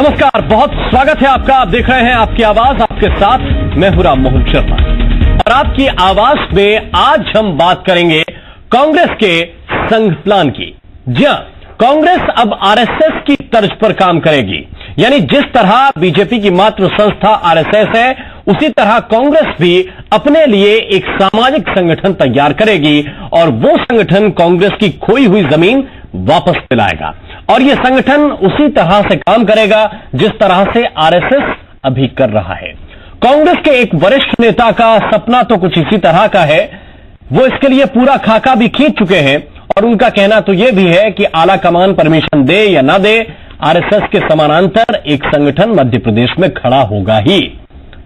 नमस्कार, बहुत स्वागत है आपका। आप देख रहे हैं आपकी आवाज, आपके साथ मैं हूं राम मोहन शर्मा। और आपकी आवाज में आज हम बात करेंगे कांग्रेस के संघ प्लान की। जी हां, कांग्रेस अब आरएसएस की तर्ज पर काम करेगी। यानी जिस तरह बीजेपी की मातृ संस्था आरएसएस है, उसी तरह कांग्रेस भी अपने लिए एक सामाजिक संगठन तैयार करेगी और वो संगठन कांग्रेस की खोई हुई जमीन वापस दिलाएगा। और यह संगठन उसी तरह से काम करेगा जिस तरह से आरएसएस अभी कर रहा है। कांग्रेस के एक वरिष्ठ नेता का सपना तो कुछ इसी तरह का है। वो इसके लिए पूरा खाका भी खींच चुके हैं और उनका कहना तो यह भी है कि आला कमान परमिशन दे या ना दे, आरएसएस के समानांतर एक संगठन मध्य प्रदेश में खड़ा होगा ही।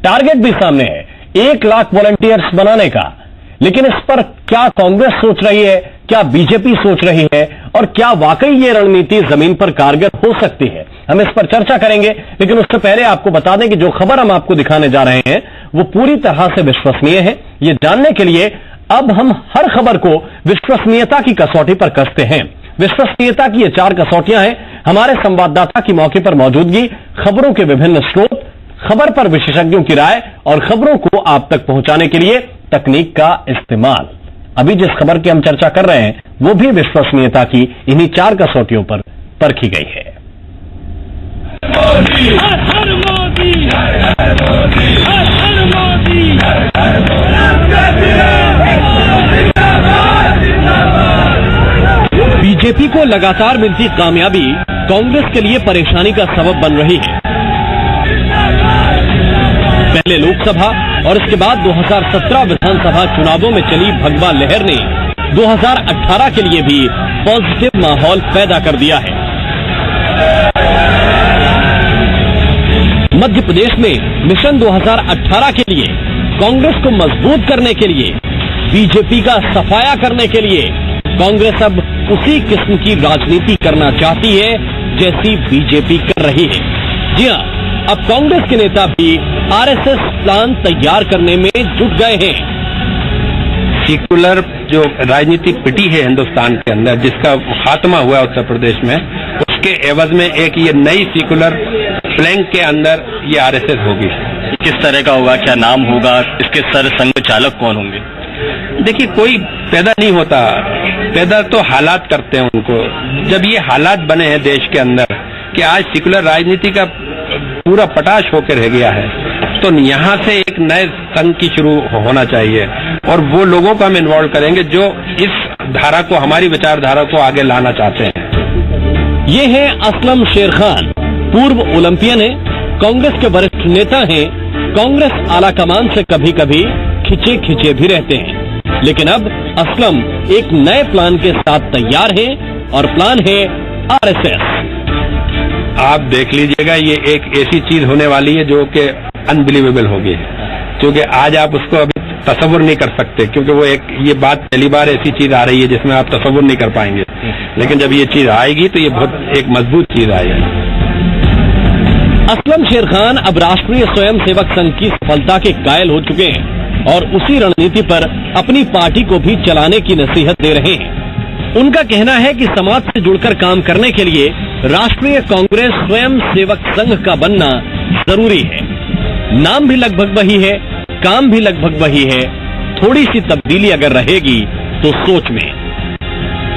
टारगेट भी सामने है, 1 लाख वॉलंटियर्स बनाने का। लेकिन इस पर क्या कांग्रेस सोच रही है, क्या बीजेपी सोच रही है और क्या वाकई ये रणनीति जमीन पर कारगर हो सकती है, हम इस पर चर्चा करेंगे। लेकिन उससे पहले आपको बता दें कि जो खबर हम आपको दिखाने जा रहे हैं वो पूरी तरह से विश्वसनीय है। ये जानने के लिए अब हम हर खबर को विश्वसनीयता की कसौटी पर कसते हैं। विश्वसनीयता की ये 4 कसौटियां हैं: हमारे संवाददाता की मौके पर मौजूदगी, खबरों के विभिन्न स्रोत, खबर पर विशेषज्ञों की राय और खबरों को आप तक पहुंचाने के लिए तकनीक का इस्तेमाल। अभी जिस खबर की हम चर्चा कर रहे हैं वो भी विश्वसनीयता की इन्हीं 4 कसौटियों पर परखी गई है। बीजेपी को लगातार मिलती कामयाबी कांग्रेस के लिए परेशानी का सबब बन रही है। पहले लोकसभा और इसके बाद 2017 विधानसभा चुनावों में चली भगवा लहर ने 2018 के लिए भी पॉजिटिव माहौल पैदा कर दिया है। मध्य प्रदेश में मिशन 2018 के लिए, कांग्रेस को मजबूत करने के लिए, बीजेपी का सफाया करने के लिए कांग्रेस अब उसी किस्म की राजनीति करना चाहती है जैसी बीजेपी कर रही है। जी हां, अब कांग्रेस के नेता भी आरएसएस प्लान तैयार करने में जुट गए हैं। सेक्युलर जो राजनीति पिटी है हिंदुस्तान के अंदर, जिसका खात्मा हुआ उत्तर प्रदेश में, उसके एवज में एक ये नई सेक्युलर फ्लैंक के अंदर ये आरएसएस होगी। किस तरह का होगा, क्या नाम होगा, इसके सर संघ चालक कौन होंगे? देखिए, कोई पैदा नहीं होता, पैदा तो हालात करते हैं उनको। जब ये हालात बने हैं देश के अंदर कि आज सेक्युलर राजनीति का पूरा पटाश होकर रह गया है, तो यहाँ से एक नए संघ की शुरू होना चाहिए और वो लोगों को हम इन्वॉल्व करेंगे जो इस धारा को, हमारी विचारधारा को आगे लाना चाहते हैं। ये हैं असलम शेर खान, पूर्व ओलंपियन है, कांग्रेस के वरिष्ठ नेता हैं। कांग्रेस आला कमान से कभी कभी खिंचे भी रहते हैं, लेकिन अब असलम एक नए प्लान के साथ तैयार है और प्लान है आरएसएस। आप देख लीजिएगा, ये एक ऐसी चीज होने वाली है जो कि अनबिलीवेबल होगी, क्योंकि आज आप उसको अभी तसव्वुर नहीं कर सकते, क्योंकि वो ये बात पहली बार ऐसी चीज आ रही है जिसमें आप तसव्वुर नहीं कर पाएंगे। लेकिन जब ये चीज आएगी तो ये बहुत एक मजबूत चीज आएगी। असलम शेर खान अब राष्ट्रीय स्वयंसेवक संघ की सफलता के कायल हो चुके हैं और उसी रणनीति पर अपनी पार्टी को भी चलाने की नसीहत दे रहे हैं। उनका कहना है कि समाज से जुड़कर काम करने के लिए राष्ट्रीय कांग्रेस स्वयंसेवक संघ का बनना जरूरी है। नाम भी लगभग वही है, काम भी लगभग वही है, थोड़ी सी तब्दीली अगर रहेगी तो सोच में।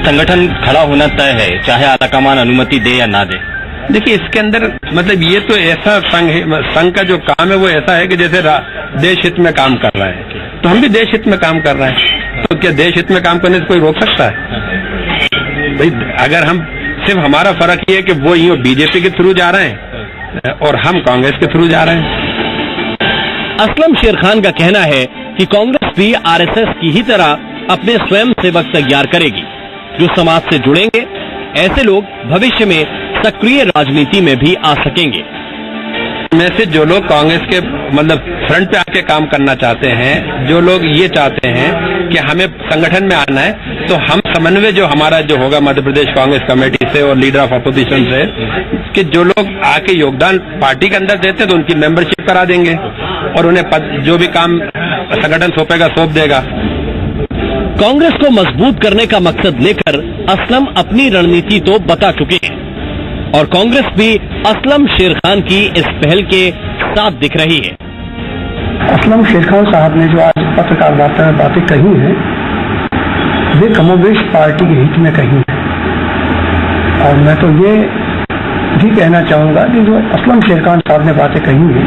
संगठन खड़ा होना तय है, चाहे आलाकमान अनुमति दे या ना दे। देखिए, इसके अंदर मतलब ये तो ऐसा संघ है, संघ का जो काम है वो ऐसा है कि जैसे देश हित में काम कर रहा है, तो हम भी देश हित में काम कर रहे हैं। तो क्या देश हित में काम करने से कोई रोक सकता है? भाई, अगर हम सिर्फ, हमारा फर्क ये है कि वो यूं बीजेपी के थ्रू जा रहे हैं और हम कांग्रेस के थ्रू जा रहे हैं। असलम शेर खान का कहना है कि कांग्रेस भी आरएसएस की ही तरह अपने स्वयं सेवक तैयार करेगी जो समाज से जुड़ेंगे। ऐसे लोग भविष्य में सक्रिय राजनीति में भी आ सकेंगे। में से जो लोग कांग्रेस के मतलब फ्रंट पे आके काम करना चाहते हैं, जो लोग ये चाहते हैं कि हमें संगठन में आना है, तो हम समन्वय जो हमारा जो होगा मध्य प्रदेश कांग्रेस कमेटी से और लीडर ऑफ अपोजिशन से, कि जो लोग आके योगदान पार्टी के अंदर देते हैं तो उनकी मेंबरशिप करा देंगे और उन्हें जो भी काम संगठन सौंपेगा सौंप देगा। कांग्रेस को मजबूत करने का मकसद लेकर असलम अपनी रणनीति तो बता चुके हैं और कांग्रेस भी असलम शेर खान की इस पहल के साथ दिख रही है। असलम शेर खान साहब ने जो आज पत्रकार वार्ता में बातें कही हैं, वे कमोबेश पार्टी के हित में कही हैं। और मैं तो ये भी कहना चाहूंगा कि जो असलम शेर खान साहब ने बातें कही हैं,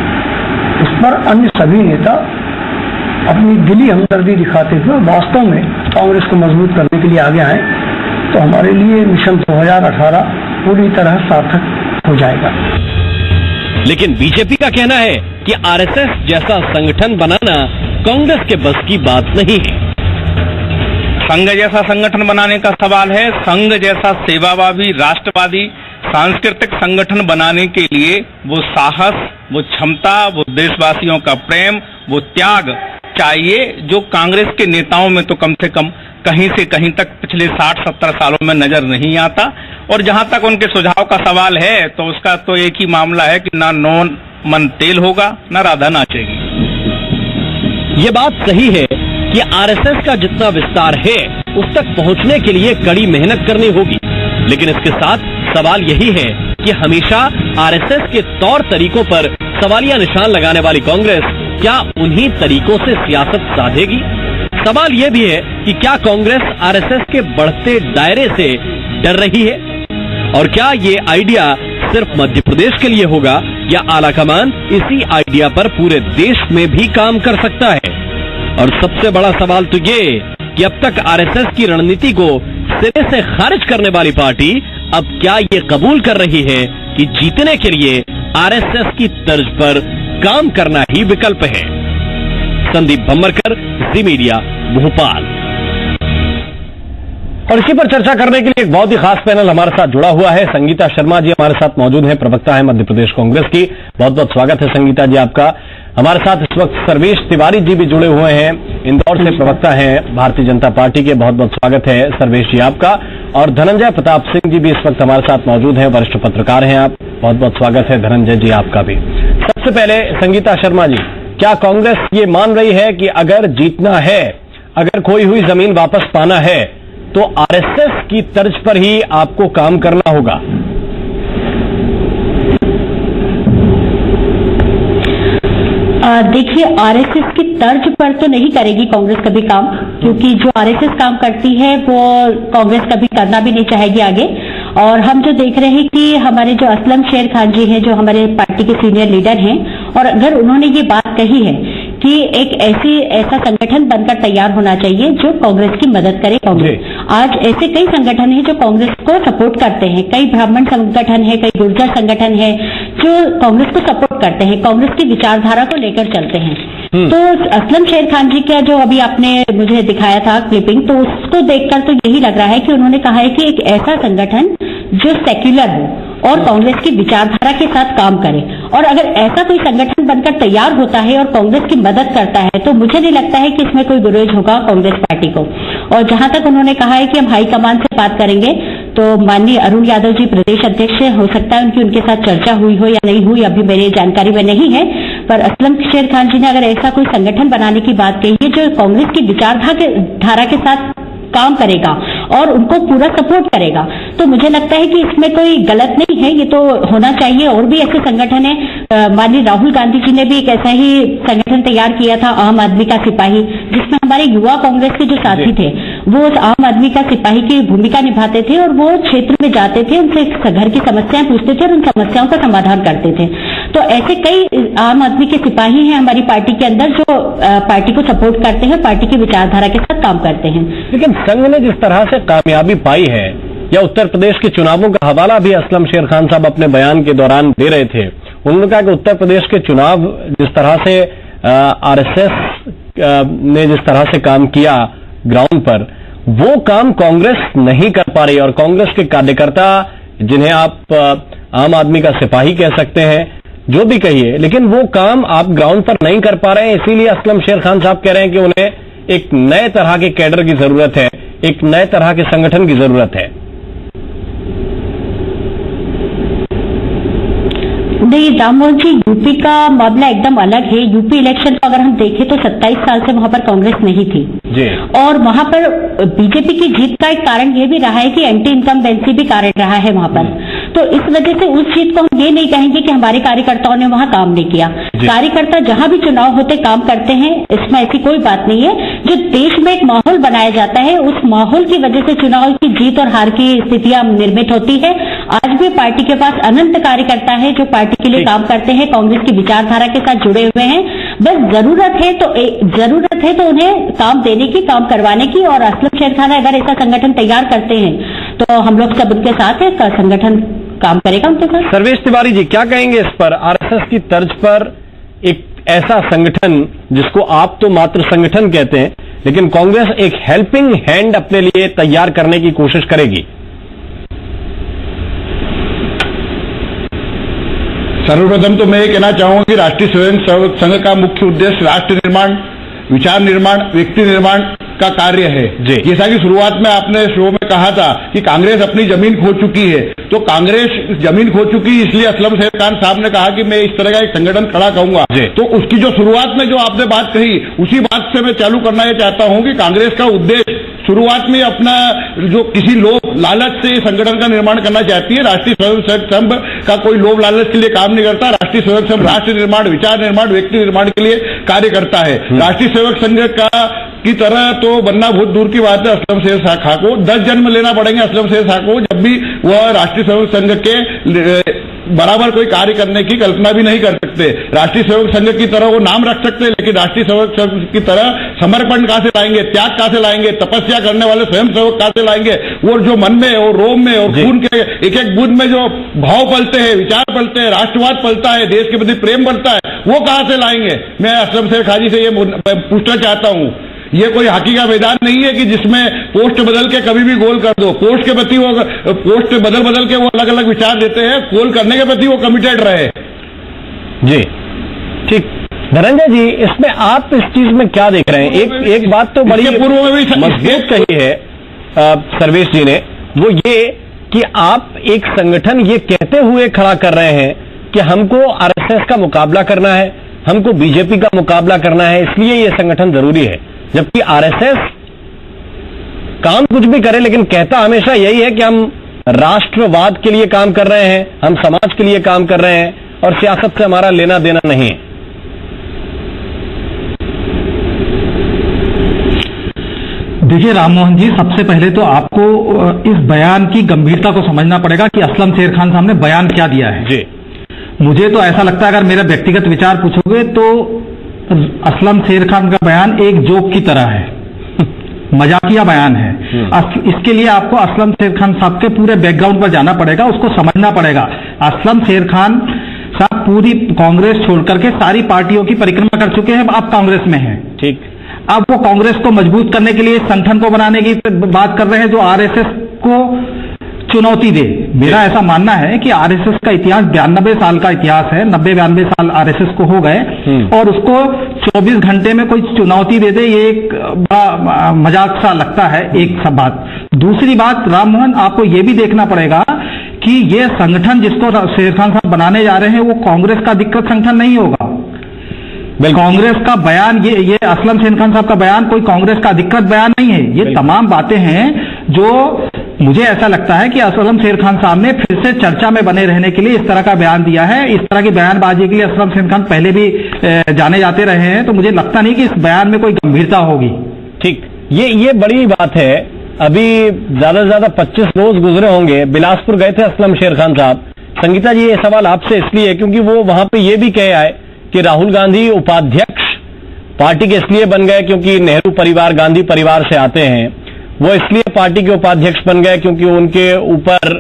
उस पर अन्य सभी नेता अपनी दिली हमदर्दी दिखाते हुए वास्तव में कांग्रेस को मजबूत करने के लिए आगे आए तो हमारे लिए मिशन 2018 पूरी तरह सार्थक हो जाएगा। लेकिन बीजेपी का कहना है कि आरएसएस जैसा संगठन बनाना कांग्रेस के बस की बात नहीं है। संघ जैसा संगठन बनाने का सवाल है। संघ जैसा सेवाभावी, राष्ट्रवादी, सांस्कृतिक संगठन बनाने के लिए वो साहस, वो क्षमता, वो देशवासियों का प्रेम, वो त्याग चाहिए, जो कांग्रेस के नेताओं में तो कम से कम कहीं से कहीं तक पिछले 60-70 सालों में नजर नहीं आता। और जहां तक उनके सुझाव का सवाल है तो उसका तो एक ही मामला है कि ना नोन मन तेल होगा, ना राधा नाचेगी। ये बात सही है कि आरएसएस का जितना विस्तार है उस तक पहुंचने के लिए कड़ी मेहनत करनी होगी, लेकिन इसके साथ सवाल यही है कि हमेशा आरएसएस के तौर तरीकों पर सवालिया निशान लगाने वाली कांग्रेस क्या उन्हीं तरीकों से सियासत साधेगी? सवाल यह भी है कि क्या कांग्रेस आरएसएस के बढ़ते दायरे से डर रही है? और क्या ये आइडिया सिर्फ मध्य प्रदेश के लिए होगा या आलाकमान इसी आइडिया पर पूरे देश में भी काम कर सकता है? और सबसे बड़ा सवाल तो ये कि अब तक आरएसएस की रणनीति को सिरे से खारिज करने वाली पार्टी अब क्या ये कबूल कर रही है कि जीतने के लिए आरएसएस की तर्ज पर काम करना ही विकल्प है? संदीप भम्मरकर, जी मीडिया, भोपाल। और इसी पर चर्चा करने के लिए एक बहुत ही खास पैनल हमारे साथ जुड़ा हुआ है। संगीता शर्मा जी हमारे साथ मौजूद हैं, प्रवक्ता है मध्य प्रदेश कांग्रेस की। बहुत बहुत स्वागत है संगीता जी आपका। हमारे साथ इस वक्त सर्वेश तिवारी जी भी जुड़े हुए हैं, इंदौर से प्रवक्ता हैं भारतीय जनता पार्टी के। बहुत बहुत स्वागत है सर्वेश जी आपका। और धनंजय प्रताप सिंह जी भी इस वक्त हमारे साथ मौजूद हैं, वरिष्ठ पत्रकार हैं आप। बहुत बहुत स्वागत है धनंजय जी आपका भी। सबसे पहले संगीता शर्मा जी, क्या कांग्रेस ये मान रही है कि अगर जीतना है, अगर खोई हुई जमीन वापस पाना है तो आरएसएस की तर्ज पर ही आपको काम करना होगा? देखिए, आरएसएस की तर्ज पर तो नहीं करेगी कांग्रेस कभी काम, क्योंकि जो आरएसएस काम करती है वो कांग्रेस कभी करना भी नहीं चाहेगी आगे। और हम जो देख रहे हैं कि हमारे जो असलम शेर खान जी हैं, जो हमारे पार्टी के सीनियर लीडर हैं, और अगर उन्होंने ये बात कही है कि एक ऐसा संगठन बनकर तैयार होना चाहिए जो कांग्रेस की मदद करे। कांग्रेस आज ऐसे कई संगठन हैं जो कांग्रेस को सपोर्ट करते हैं, कई ब्राह्मण संगठन है, कई गुर्जर संगठन है जो कांग्रेस को सपोर्ट करते हैं, कांग्रेस की विचारधारा को लेकर चलते हैं। तो असलम शेर खान जी का जो अभी आपने मुझे दिखाया था क्लिपिंग, तो उसको देखकर तो यही लग रहा है कि उन्होंने कहा है कि एक ऐसा संगठन जो सेक्युलर हो और कांग्रेस की विचारधारा के साथ काम करे। और अगर ऐसा कोई संगठन बनकर तैयार होता है और कांग्रेस की मदद करता है तो मुझे नहीं लगता है कि इसमें कोई विरोध होगा कांग्रेस पार्टी को। और जहां तक उन्होंने कहा है कि हम हाईकमान से बात करेंगे, तो माननीय अरुण यादव जी प्रदेश अध्यक्ष, हो सकता है उनकी उनके साथ चर्चा हुई हो या नहीं हुई, अभी मेरी जानकारी में नहीं है। पर असलम शेर खान जी ने अगर ऐसा कोई संगठन बनाने की बात कही है जो कांग्रेस की विचारधारा के साथ काम करेगा और उनको पूरा सपोर्ट करेगा, तो मुझे लगता है कि इसमें कोई गलत नहीं है, ये तो होना चाहिए। और भी ऐसे संगठन है, माननीय राहुल गांधी जी ने भी एक ऐसा ही संगठन तैयार किया था, आम आदमी का सिपाही, जिसमें हमारे युवा कांग्रेस के जो साथी थे वो उस आम आदमी का सिपाही की भूमिका निभाते थे और वो क्षेत्र में जाते थे, उनसे घर की समस्याएं पूछते थे और उन समस्याओं का समाधान करते थे। तो ऐसे कई आम आदमी के सिपाही हैं हमारी पार्टी के अंदर जो पार्टी को सपोर्ट करते हैं, पार्टी की विचारधारा के साथ काम करते हैं। लेकिन संघ ने जिस तरह से कामयाबी पाई है, या उत्तर प्रदेश के चुनावों का हवाला भी असलम शेर खान साहब अपने बयान के दौरान दे रहे थे, उन्होंने कहा कि उत्तर प्रदेश के चुनाव जिस तरह से आरएसएस ने जिस तरह से काम किया ग्राउंड पर, वो काम कांग्रेस नहीं कर पा रही। और कांग्रेस के कार्यकर्ता, जिन्हें आप आम आदमी का सिपाही कह सकते हैं, जो भी कहिए, लेकिन वो काम आप ग्राउंड पर नहीं कर पा रहे हैं। इसीलिए असलम शेर खान साहब कह रहे हैं कि उन्हें एक नए तरह के कैडर की जरूरत है, एक नए तरह के संगठन की जरूरत है। नहीं राममोहन जी, यूपी का मामला एकदम अलग है। यूपी इलेक्शन को अगर हम देखें तो 27 साल से वहां पर कांग्रेस नहीं थी जी। और वहां पर बीजेपी की जीत का एक कारण यह भी रहा है कि एंटी इनकम्बेंसी भी कारण रहा है वहां पर। तो इस वजह से उस चीज को हम ये नहीं कहेंगे कि हमारे कार्यकर्ताओं ने वहां काम नहीं किया। कार्यकर्ता जहां भी चुनाव होते काम करते हैं, इसमें ऐसी कोई बात नहीं है। जो देश में एक माहौल बनाया जाता है, उस माहौल की वजह से चुनाव की जीत और हार की स्थितियां निर्मित होती है। आज भी पार्टी के पास अनंत कार्यकर्ता है जो पार्टी के लिए काम करते हैं, कांग्रेस की विचारधारा के साथ जुड़े हुए हैं। बस जरूरत है तो उन्हें काम देने की, काम करवाने की। और असलम शेर खान अगर ऐसा संगठन तैयार करते हैं तो हम लोग सब उनके साथ है, संगठन काम करेगा उनके साथ। सर्वेश तिवारी जी, क्या कहेंगे इस पर? आरएसएस की तर्ज पर एक ऐसा संगठन जिसको आप तो मात्र संगठन कहते हैं, लेकिन कांग्रेस एक हेल्पिंग हैंड अपने लिए तैयार करने की कोशिश करेगी। सर्वप्रथम तो मैं ये कहना चाहूंगा कि राष्ट्रीय स्वयंसेवक संघ का मुख्य उद्देश्य राष्ट्र निर्माण, विचार निर्माण, व्यक्ति निर्माण का कार्य है। जैसा कि शुरुआत में आपने शो में कहा था कि कांग्रेस अपनी जमीन खो चुकी है, तो कांग्रेस जमीन खो चुकी, इसलिए असलम शेर खान साहब ने कहा कि मैं इस तरह का एक संगठन खड़ा करूंगा। तो उसकी जो शुरुआत में जो आपने बात कही, उसी बात से मैं चालू करना ये चाहता हूं कि कांग्रेस का उद्देश्य शुरुआत में अपना जो किसी लोभ लालच से संगठन का निर्माण करना चाहती है। राष्ट्रीय स्वयंसेवक संघ का कोई लोभ लालच के लिए काम नहीं करता। राष्ट्रीय स्वयंसेवक संघ राष्ट्र निर्माण, विचार निर्माण, व्यक्ति निर्माण के लिए कार्य करता है। राष्ट्रीय सेवक संघ का की तरह तो बनना बहुत दूर की बात है। असलम शेर शाखा को 10 जन्म लेना पड़ेंगे, असलम शेर शाखा को, जब भी वह राष्ट्रीय सेवक संघ के बराबर कोई कार्य करने की कल्पना भी नहीं कर सकते। राष्ट्रीय सेवक संघ की तरह वो नाम रख सकते हैं, लेकिन राष्ट्रीय सेवक संघ की तरह समर्पण कहां से लाएंगे, त्याग कहां से लाएंगे, तपस्या करने वाले स्वयं सेवक कहां से लाएंगे, वो जो मन में और रोम में और खून के एक एक बूंद में जो भाव पलते हैं, विचार पलते हैं, राष्ट्रवाद पलता है, देश के प्रति प्रेम बढ़ता है, वो कहां से लाएंगे? मैं असलम शेर खाजी से ये पूछना चाहता हूं। ये कोई हॉकी का मैदान नहीं है कि जिसमें पोस्ट बदल के कभी भी गोल कर दो। पोस्ट के प्रति वो पोस्ट बदल के वो अलग अलग विचार देते हैं, गोल करने के प्रति वो कमिटेड रहे। जी ठीक। धनंजय जी, इसमें आप इस चीज में क्या देख रहे हैं? एक बात तो बड़ी पूर्व में भी मजबूत कही है सर्वेश जी ने, वो ये कि आप एक संगठन ये कहते हुए खड़ा कर रहे हैं कि हमको आरएसएस का मुकाबला करना है, हमको बीजेपी का मुकाबला करना है, इसलिए ये संगठन जरूरी है। जबकि आरएसएस काम कुछ भी करे, लेकिन कहता हमेशा यही है कि हम राष्ट्रवाद के लिए काम कर रहे हैं, हम समाज के लिए काम कर रहे हैं और सियासत से हमारा लेना देना नहीं है। देखिए राममोहन जी, सबसे पहले तो आपको इस बयान की गंभीरता को समझना पड़ेगा कि असलम शेर खान साहब ने बयान क्या दिया है। जी, मुझे तो ऐसा लगता है, अगर मेरा व्यक्तिगत विचार पूछोगे तो असलम शेर खान का बयान एक जोक की तरह है, मजाकिया बयान है। इसके लिए आपको असलम शेर खान साहब के पूरे बैकग्राउंड पर जाना पड़ेगा, उसको समझना पड़ेगा। असलम शेर खान साहब पूरी कांग्रेस छोड़कर के सारी पार्टियों की परिक्रमा कर चुके हैं, अब कांग्रेस में हैं। ठीक, अब वो कांग्रेस को मजबूत करने के लिए संगठन को बनाने की बात कर रहे हैं जो आरएसएस को चुनौती दे। मेरा ऐसा मानना है कि आरएसएस का इतिहास 92 साल का इतिहास है, 90-92 साल आरएसएस को हो गए, और उसको 24 घंटे में कोई चुनौती दे दे, ये एक बड़ा मजाक सा लगता है। एक सब बात। दूसरी बात, राममोहन, आपको ये भी देखना पड़ेगा कि ये संगठन जिसको शेर खान साहब बनाने जा रहे हैं वो कांग्रेस का अधिकृत संगठन नहीं होगा। कांग्रेस का बयान, ये असलम शेर खान साहब का बयान कोई कांग्रेस का अधिकृत बयान नहीं है। ये तमाम बातें हैं जो मुझे ऐसा लगता है कि असलम शेर खान साहब ने फिर से चर्चा में बने रहने के लिए इस तरह का बयान दिया है। इस तरह की बयानबाजी के लिए असलम शेर खान पहले भी जाने जाते रहे हैं, तो मुझे लगता नहीं कि इस बयान में कोई गंभीरता होगी। ठीक, ये बड़ी बात है। अभी ज्यादा से ज्यादा 25 रोज गुजरे होंगे, बिलासपुर गए थे असलम शेर खान साहब। संगीता जी, ये सवाल आपसे इसलिए क्योंकि वो वहां पे ये भी कह आए कि राहुल गांधी उपाध्यक्ष पार्टी के इसलिए बन गए क्योंकि नेहरू परिवार, गांधी परिवार से आते हैं। वो इसलिए पार्टी के उपाध्यक्ष बन गए क्योंकि उनके ऊपर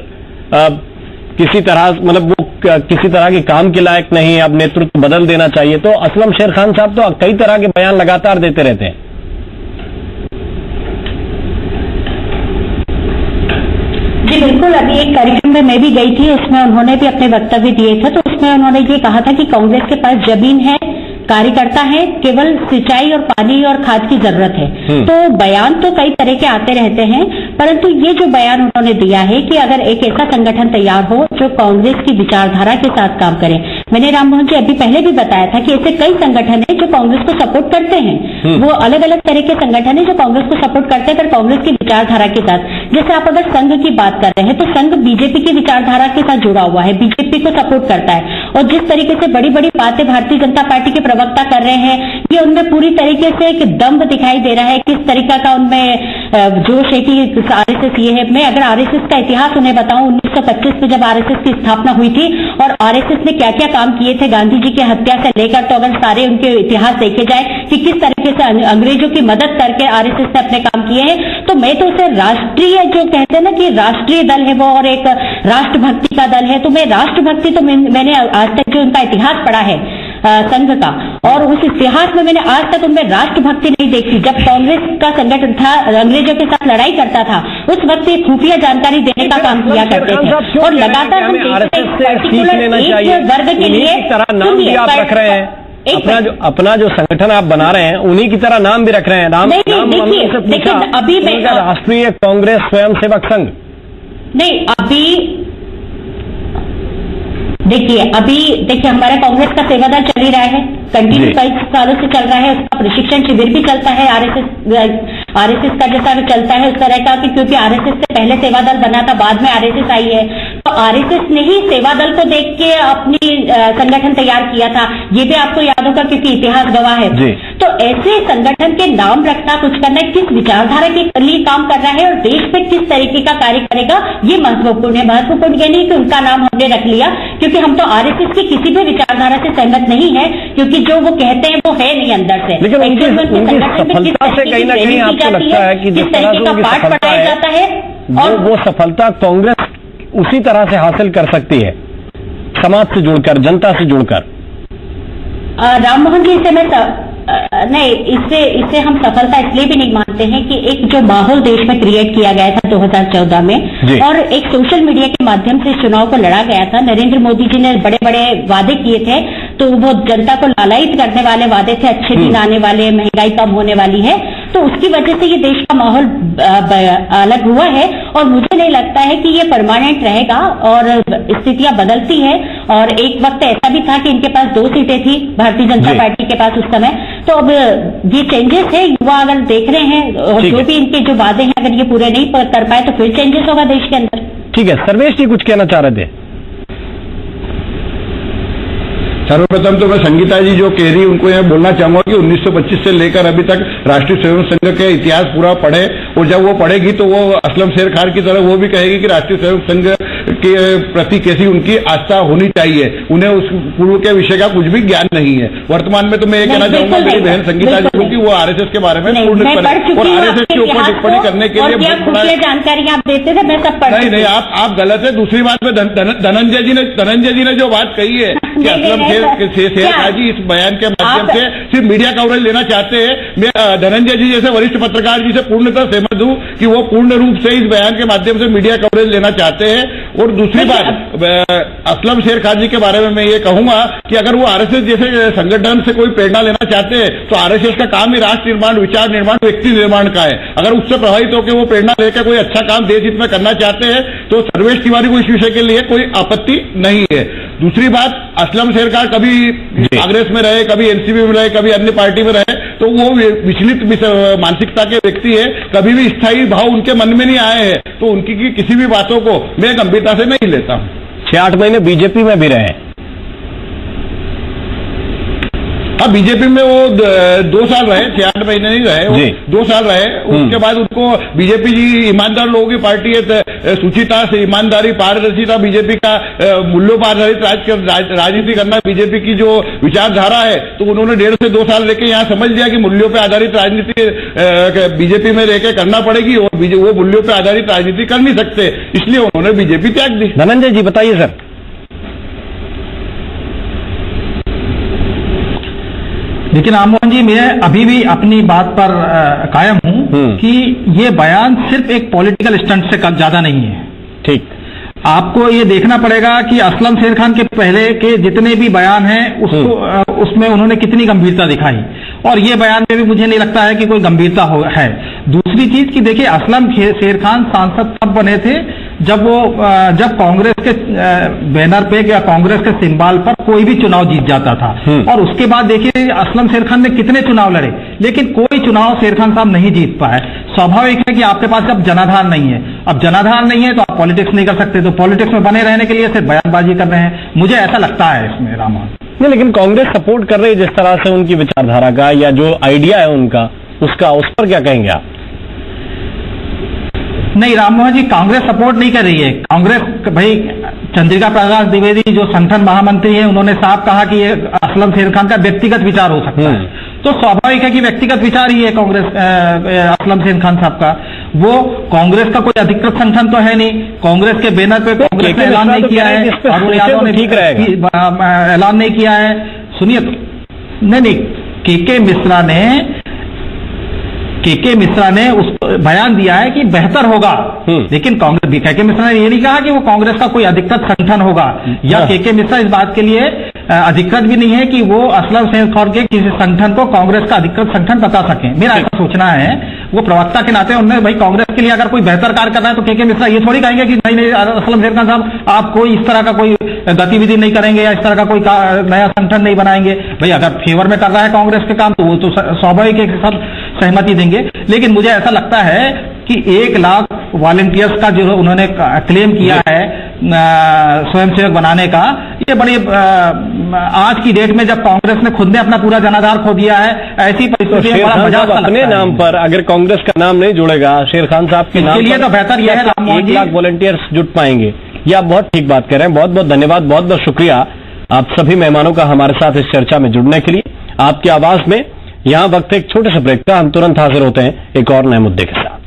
किसी तरह, मतलब वो किसी तरह के काम के लायक नहीं है, अब नेतृत्व बदल देना चाहिए। तो असलम शेर खान साहब तो कई तरह के बयान लगातार देते रहते हैं। जी बिल्कुल, अभी एक कार्यक्रम में मैं भी गई थी, उसमें उन्होंने भी अपने वक्तव्य दिए थे। तो उसमें उन्होंने ये कहा था कि कांग्रेस के पास जमीन है, कार्यकर्ता है, केवल सिंचाई और पानी और खाद की जरूरत है। तो बयान तो कई तरह के आते रहते हैं, परंतु ये जो बयान उन्होंने दिया है कि अगर एक ऐसा संगठन तैयार हो जो कांग्रेस की विचारधारा के साथ काम करे। मैंने राममोहन जी अभी पहले भी बताया था कि ऐसे कई संगठन है जो कांग्रेस को सपोर्ट करते हैं। वो अलग अलग तरह के संगठन है जो कांग्रेस को सपोर्ट करते हैं। अगर कांग्रेस की विचारधारा के साथ। जैसे आप अगर संघ की बात कर रहे हैं तो संघ बीजेपी की विचारधारा के साथ जुड़ा हुआ है, बीजेपी को सपोर्ट करता है, और जिस तरीके से बड़ी बड़ी बातें भारतीय जनता पार्टी के प्रवक्ता कर रहे हैं, ये उनमें पूरी तरीके से एक दम्भ दिखाई दे रहा है, किस तरीका का उनमें जोश है कि आरएसएस ये है। मैं अगर आरएसएस का इतिहास उन्हें बताऊं, 1925 में जब आरएसएस की स्थापना हुई थी और आरएसएस ने क्या क्या काम किए थे गांधी जी की हत्या से लेकर, तो अगर सारे उनके इतिहास देखे जाए कि किस तरीके से अंग्रेजों की मदद करके आरएसएस ने अपने काम किए हैं, तो मैं तो उसे राष्ट्रीय, जो कहते हैं ना कि राष्ट्रीय दल है वो और एक राष्ट्रभक्ति का दल है, तो मैं राष्ट्रभक्ति तो मैंने आज तक जो उनका इतिहास पढ़ा है संघ का, और उस इतिहास में मैंने आज तक उनमें राष्ट्रभक्ति नहीं देखी। जब कांग्रेस का संगठन था, अंग्रेजों के साथ लड़ाई करता था, उस वक्त ये खुफिया जानकारी देने का काम किया करते थे, और लगातार हम देखते हैं पर्टिकुलर एक वर्ग के लिए नाम आप रख रहे हैं, अपना जो संगठन आप बना रहे हैं उन्हीं की तरह नाम भी रख रहे हैं। देखिए अभी मैं राष्ट्रीय कांग्रेस स्वयंसेवक संघ नहीं, देखिए हमारा कांग्रेस का सेवादल चल ही रहा है, कंटिन्यू कई सालों से चल रहा है, उसका प्रशिक्षण शिविर भी चलता है, आरएसएस का जैसा चलता है उस तरह का, क्योंकि आरएसएस से पहले सेवादल बना था, बाद में आरएसएस आई है, तो आरएसएस ने ही सेवादल को देख के अपनी संगठन तैयार किया था, ये भी आपको याद होगा क्योंकि इतिहास गवाह है। तो ऐसे संगठन के नाम रखना, कुछ करना, किस विचारधारा के लिए काम कर रहा है और देश में किस तरीके का कार्य करेगा, ये महत्वपूर्ण है। महत्वपूर्ण ये नहीं कि उनका नाम हमने रख लिया, क्योंकि हम तो आरएसएस की किसी भी विचारधारा से सहमत नहीं है, क्योंकि जो वो कहते हैं वो है नहीं अंदर से। लेकिन उनकी सफलता से कहीं ना कहीं आपको लगता है कि जिस तरह से उनकी पाठ पढ़ाया जाता है, और वो सफलता कांग्रेस उसी तरह से हासिल कर सकती है, समाज से जुड़कर, जनता से जुड़कर। राम मोहन जी, इसे मैं नहीं, इससे हम सफलता इसलिए भी नहीं मानते हैं कि एक जो माहौल देश में क्रिएट किया गया था 2014 में, और एक सोशल मीडिया के माध्यम से चुनाव को लड़ा गया था। नरेंद्र मोदी जी ने बड़े बड़े वादे किए थे, तो वो जनता को लालायित करने वाले वादे थे, अच्छे दिन आने वाले, महंगाई कम होने वाली है, तो उसकी वजह से ये देश का माहौल अलग हुआ है, और मुझे नहीं लगता है कि ये परमानेंट रहेगा, और स्थितियां बदलती है। और एक वक्त ऐसा भी था कि इनके पास 2 सीटें थी भारतीय जनता पार्टी के पास उस समय, तो अब ये चेंजेस है, युवा अगर देख रहे हैं, और जो भी इनके जो वादे हैं अगर ये पूरे नहीं कर पाए तो फिर चेंजेस होगा देश के अंदर। ठीक है, सर्वेश जी कुछ कहना चाह रहे थे। सर्वप्रथम तो मैं संगीता जी जो कह रही उनको यह बोलना चाहूंगा कि 1925 से लेकर अभी तक राष्ट्रीय स्वयं संघ के इतिहास पूरा पढ़े, और जब वो पढ़ेगी तो वो असलम शेर खान की तरह वो भी कहेगी कि राष्ट्रीय स्वयं संघ के प्रति कैसी उनकी आस्था होनी चाहिए। उन्हें उस पूर्व के विषय का कुछ भी ज्ञान नहीं है। वर्तमान में तो मैं ये कहना चाहूंगा मेरी बहन संगीता जी को कि वो आरएसएस के बारे में पूर्ण पढ़े, और आरएसएस के ऊपर टिप्पणी करने के लिए बहुत बड़ा जानकारी आप देते थे, मैं सब पढ़ नहीं, आप गलत है। दूसरी बात में धनंजय जी ने जो बात कही है कि असलम शेर खान जी इस बयान के माध्यम से सिर्फ मीडिया कवरेज लेना चाहते हैं, मैं धनंजय जी जैसे वरिष्ठ पत्रकार जी से पूर्णतः सहमत हूं कि वो पूर्ण रूप से इस बयान के माध्यम से मीडिया कवरेज लेना चाहते हैं। और दूसरी बात, असलम शेर खान जी के बारे में मैं ये कहूंगा कि अगर वो आरएसएस जैसे संगठन से कोई प्रेरणा लेना चाहते हैं तो आरएसएस का काम ही राष्ट्र निर्माण, विचार निर्माण, व्यक्ति निर्माण का है। अगर उससे प्रभावित होकर वो प्रेरणा लेकर कोई अच्छा काम देश हित में करना चाहते हैं तो सर्वेश तिवारी को इस विषय के लिए कोई आपत्ति नहीं है। दूसरी बात, असलम शेर खान कभी कांग्रेस में रहे, कभी एनसीपी में रहे, कभी अन्य पार्टी में रहे, तो वो विचलित मानसिकता के व्यक्ति है, कभी भी स्थायी भाव उनके मन में नहीं आए हैं, तो उनकी किसी भी बातों को मैं गंभीरता से नहीं लेता हूं। 6-8 महीने बीजेपी में भी रहे। हाँ, बीजेपी में वो 2 साल रहे, 6-8 महीने नहीं रहे, 2 साल रहे। उसके बाद उनको बीजेपी जी ईमानदार लोगों की पार्टी है, सुचिता से ईमानदारी, पारदर्शिता, बीजेपी का मूल्यों पर आधारित राजनीति करना बीजेपी की जो विचारधारा है, तो उन्होंने 1.5 से 2 साल लेके यहाँ समझ लिया कि मूल्यों पर आधारित राजनीति बीजेपी में रहकर करना पड़ेगी, और वो मूल्यों पर आधारित राजनीति कर नहीं सकते, इसलिए उन्होंने बीजेपी त्याग दी। धनंजय जी बताइए सर। लेकिन राम मोहन जी, मैं अभी भी अपनी बात पर कायम हूं कि ये बयान सिर्फ एक पॉलिटिकल स्टंट से ज्यादा नहीं है। ठीक, आपको ये देखना पड़ेगा कि असलम शेर खान के पहले के जितने भी बयान हैं उसको उसमें उन्होंने कितनी गंभीरता दिखाई, और ये बयान में भी मुझे नहीं लगता है कि कोई गंभीरता है। दूसरी चीज कि देखिए, असलम शेर खान सांसद तब बने थे जब कांग्रेस के बैनर पे या कांग्रेस के सिंबल पर कोई भी चुनाव जीत जाता था, और उसके बाद देखिए असलम शेर खान ने कितने चुनाव लड़े, लेकिन कोई चुनाव शेर खान साहब नहीं जीत पाए। स्वाभाविक है कि आपके पास अब जनाधार नहीं है। अब जनाधार नहीं है तो आप पॉलिटिक्स नहीं कर सकते, तो पॉलिटिक्स में बने रहने के लिए सिर्फ बयानबाजी कर रहे हैं, मुझे ऐसा लगता है इसमें राममोहन। नहीं, लेकिन कांग्रेस सपोर्ट कर रही है जिस तरह से उनकी विचारधारा का या जो आइडिया है उनका, उसका उस पर क्या कहेंगे आप? नहीं राममोहन जी, कांग्रेस सपोर्ट नहीं कर रही है। कांग्रेस भाई चंद्रिका प्रसाद द्विवेदी जो संगठन महामंत्री हैं, उन्होंने साफ कहा कि ये असलम शेर खान का व्यक्तिगत विचार हो सकता है, तो स्वाभाविक है कि व्यक्तिगत विचार ही है कांग्रेस असलम शेर खान साहब का। वो कांग्रेस का कोई अधिकृत संगठन तो है नहीं, कांग्रेस के बैनर पे कांग्रेस ने ऐलान नहीं किया है, अरुण यादव ने ठीक रहेगा ऐलान नहीं किया है। सुनिए, नहीं, के मिश्रा ने उस बयान दिया है कि बेहतर होगा, लेकिन कांग्रेस के मिश्रा ने ये नहीं कहा कि वो कांग्रेस का कोई अधिकृत संगठन होगा, या के मिश्रा इस बात के लिए अधिकृत भी नहीं है कि वो असलम शेर खान के किसी संगठन को कांग्रेस का अधिकृत संगठन बता सके। मेरा ऐसा सोचना है, वो प्रवक्ता के नाते उन्होंने भाई कांग्रेस के लिए अगर कोई बेहतर कार्य करना है तो के मिश्रा ये थोड़ी कहेंगे कि नहीं असलम शेर खान साहब आप कोई इस तरह का कोई गतिविधि नहीं करेंगे या इस तरह का कोई नया संगठन नहीं बनाएंगे। भाई अगर फेवर में कर रहा है कांग्रेस के काम तो वो तो स्वाभाविक है कि सब सहमति देंगे, लेकिन मुझे ऐसा लगता है कि 1 लाख वॉलंटियर्स का जो उन्होंने क्लेम किया है स्वयंसेवक बनाने का, ये बड़ी आज की डेट में जब कांग्रेस ने खुद ने अपना पूरा जनाधार खो दिया है, ऐसी परिस्थिति में बड़ा मजाक अपने नाम पर अगर कांग्रेस का नाम नहीं जुड़ेगा शेर खान साहब के नाम, लिए तो बेहतर यह है 1 लाख वॉलंटियर्स जुट पाएंगे। ये आप बहुत ठीक बात कह रहे हैं, बहुत बहुत धन्यवाद, बहुत बहुत शुक्रिया आप सभी मेहमानों का हमारे साथ इस चर्चा में जुड़ने के लिए। आपकी आवाज में यहां वक्त एक छोटे से ब्रेक का, हम तुरंत हाजिर होते हैं एक और नए मुद्दे के साथ।